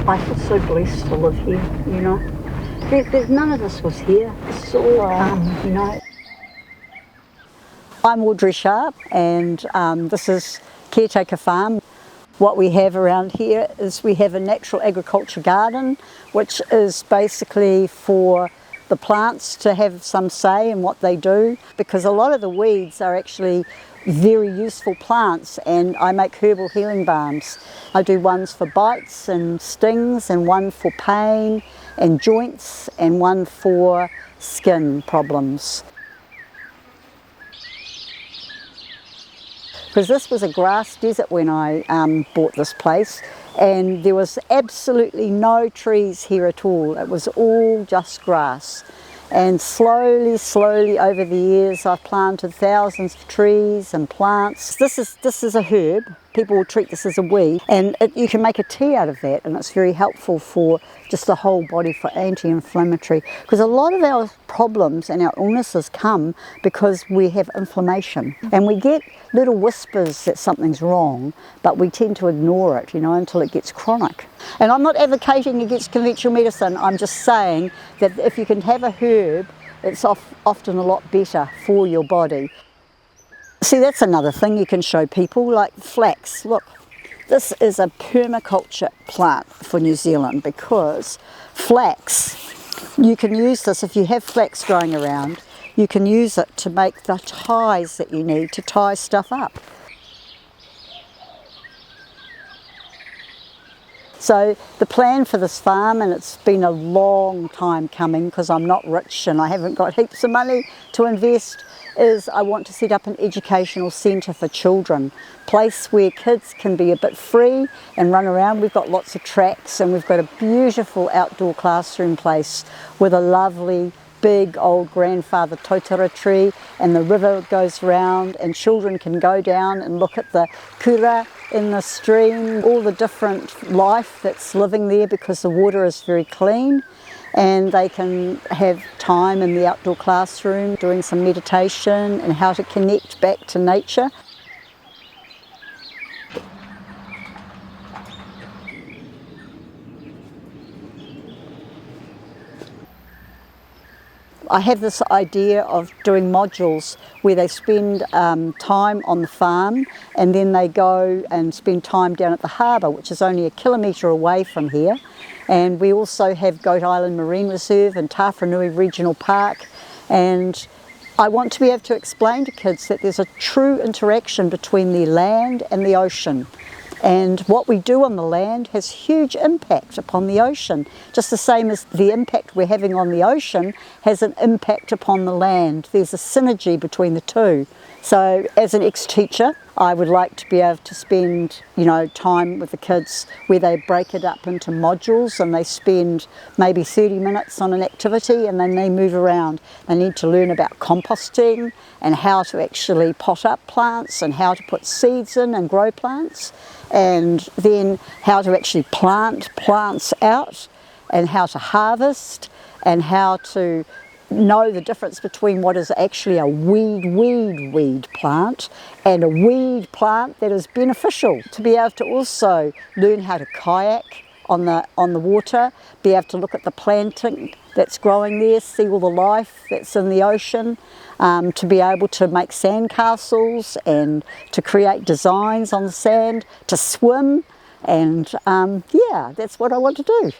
I feel so blessed to live here, you know. There's none of this was here. It's all come, you know. I'm Audrey Sharp, and this is Caretaker Farm. What we have around here is we have a natural agriculture garden, which is basically for the plants to have some say in what they do, because a lot of the weeds are actually very useful plants, and I make herbal healing balms. I do ones for bites and stings, and one for pain and joints, and one for skin problems. Because this was a grass desert when I bought this place, and there was absolutely no trees here at all. It was all just grass. And slowly over the years I've planted thousands of trees and plants. This is a herb. People will treat this as a weed, and you can make a tea out of that, and it's very helpful for just the whole body, for anti-inflammatory, because a lot of our problems and our illnesses come because we have inflammation, and we get little whispers that something's wrong, but we tend to ignore it, you know, until it gets chronic. And I'm not advocating against conventional medicine. I'm just saying that if you can have a herb, it's often a lot better for your body. See, that's another thing you can show people, like flax. Look, this is a permaculture plant for New Zealand, because flax, you can use this if you have flax growing around. You can use it to make the ties that you need to tie stuff up. So the plan for this farm, and it's been a long time coming because I'm not rich and I haven't got heaps of money to invest, is I want to set up an educational centre for children, place where kids can be a bit free and run around. We've got lots of tracks, and we've got a beautiful outdoor classroom place with a lovely big old grandfather totara tree, and the river goes round, and children can go down and look at the kura in the stream, all the different life that's living there, because the water is very clean. And they can have time in the outdoor classroom doing some meditation and how to connect back to nature. I have this idea of doing modules where they spend time on the farm, and then they go and spend time down at the harbour, which is only 1 kilometre away from here. And we also have Goat Island Marine Reserve and Tawharanui Regional Park, and I want to be able to explain to kids that there's a true interaction between the land and the ocean. And what we do on the land has huge impact upon the ocean, just the same as the impact we're having on the ocean has an impact upon the land. There's a synergy between the two. So as an ex-teacher, I would like to be able to spend, you know, time with the kids where they break it up into modules, and they spend maybe 30 minutes on an activity, and then they move around. They need to learn about composting and how to actually pot up plants and how to put seeds in and grow plants, and then how to actually plant plants out, and how to harvest, and how to know the difference between what is actually a weed plant and a weed plant that is beneficial. To be able to also learn how to kayak on the water, be able to look at the planting that's growing there, see all the life that's in the ocean, to be able to make sand castles and to create designs on the sand, to swim, and yeah, that's what I want to do.